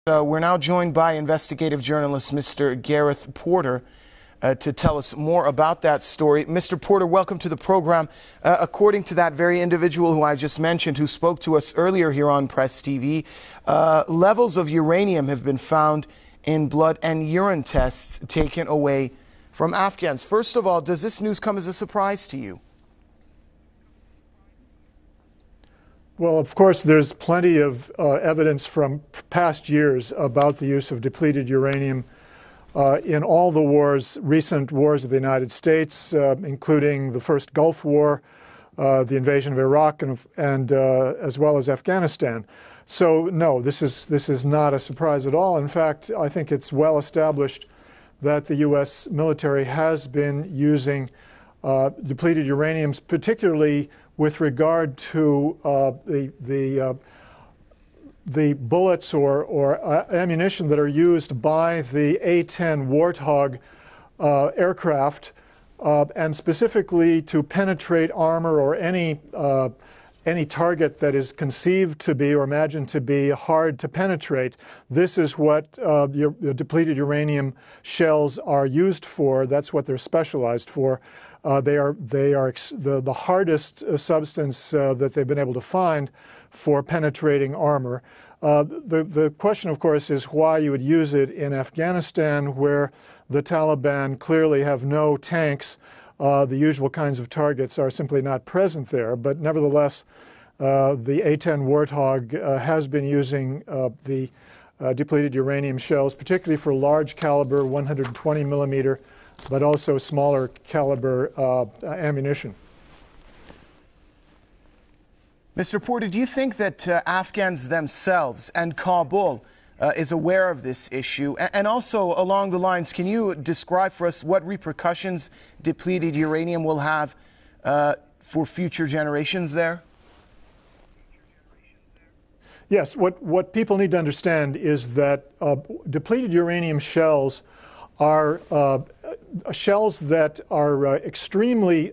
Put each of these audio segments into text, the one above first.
We're now joined by investigative journalist Mr. Gareth Porter to tell us more about that story. Mr. Porter, welcome to the program. According to that very individual who I just mentioned, who spoke to us earlier here on Press TV, levels of uranium have been found in blood and urine tests taken away from Afghans. First of all, does this news come as a surprise to you? Well, of course, there's plenty of evidence from past years about the use of depleted uranium in all the wars, recent wars of the United States, including the first Gulf War, the invasion of Iraq, and as well as Afghanistan. So, no, this is not a surprise at all. In fact, I think it's well established that the U.S. military has been using depleted uraniums, particularly with regard to the bullets or ammunition that are used by the A-10 Warthog aircraft, and specifically to penetrate armor or any target that is conceived to be or imagined to be hard to penetrate. This is what depleted uranium shells are used for. That's what they're specialized for. They are the hardest substance that they've been able to find for penetrating armor. The question, of course, is why you would use it in Afghanistan, where the Taliban clearly have no tanks. The usual kinds of targets are simply not present there. But nevertheless, the A-10 Warthog has been using the depleted uranium shells, particularly for large caliber 120 millimeter, but also smaller caliber ammunition. Mr. Porter, do you think that Afghans themselves and Kabul is aware of this issue? And also, along the lines, can you describe for us what repercussions depleted uranium will have for future generations there? Yes, what people need to understand is that depleted uranium shells are shells that are extremely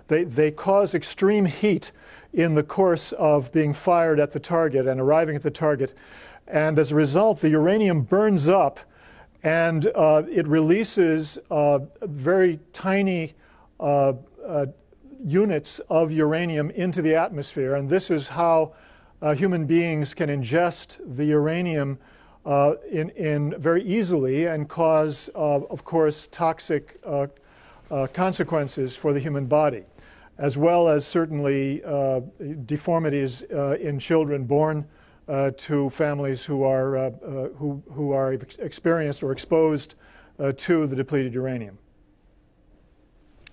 they cause extreme heat in the course of being fired at the target and arriving at the target, and as a result the uranium burns up and it releases very tiny units of uranium into the atmosphere, and this is how human beings can ingest the uranium in very easily and cause, of course, toxic consequences for the human body, as well as certainly deformities in children born to families who are experienced or exposed to the depleted uranium.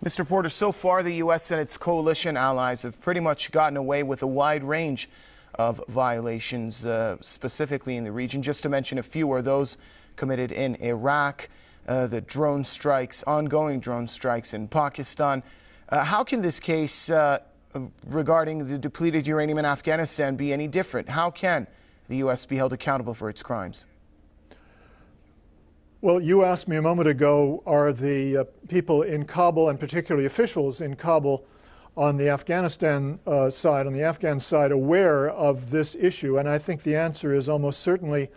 Mr. Porter, so far the U.S. and its coalition allies have pretty much gotten away with a wide range of violations, specifically in the region. Just to mention a few are those committed in Iraq, the drone strikes, ongoing drone strikes in Pakistan. How can this case regarding the depleted uranium in Afghanistan be any different? How can the U.S. be held accountable for its crimes? Well, you asked me a moment ago, are the people in Kabul, and particularly officials in Kabul, on the Afghanistan side, on the Afghan side, aware of this issue? And I think the answer is almost certainly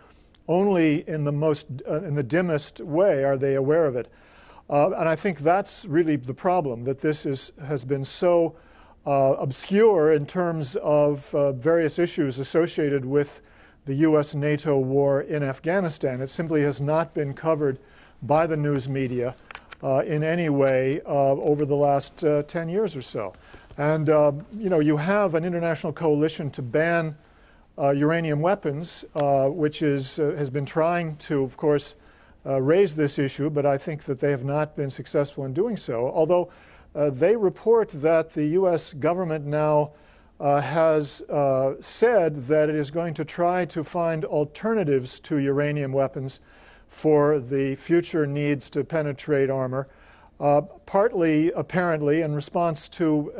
only in the dimmest way are they aware of it. And I think that's really the problem, that this has been so obscure in terms of various issues associated with the U.S.-NATO war in Afghanistan. It simply has not been covered by the news media in any way over the last 10 years or so. And, you have an international coalition to ban uranium weapons, which has been trying to, of course, raise this issue, but I think that they have not been successful in doing so. Although they report that the U.S. government now has said that it is going to try to find alternatives to uranium weapons for the future needs to penetrate armor. Partly, apparently, in response to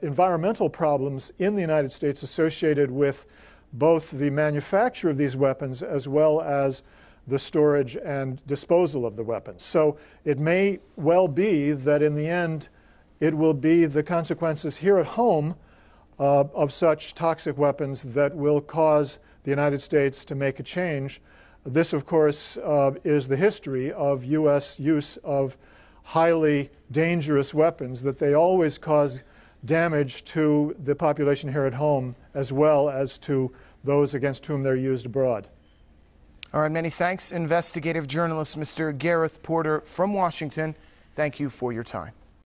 environmental problems in the United States associated with both the manufacture of these weapons as well as the storage and disposal of the weapons. So it may well be that in the end it will be the consequences here at home of such toxic weapons that will cause the United States to make a change. This, of course, is the history of U.S. use of highly dangerous weapons, that they always cause damage to the population here at home as well as to those against whom they're used abroad. All right, many thanks. Investigative journalist Mr. Gareth Porter from Washington, thank you for your time.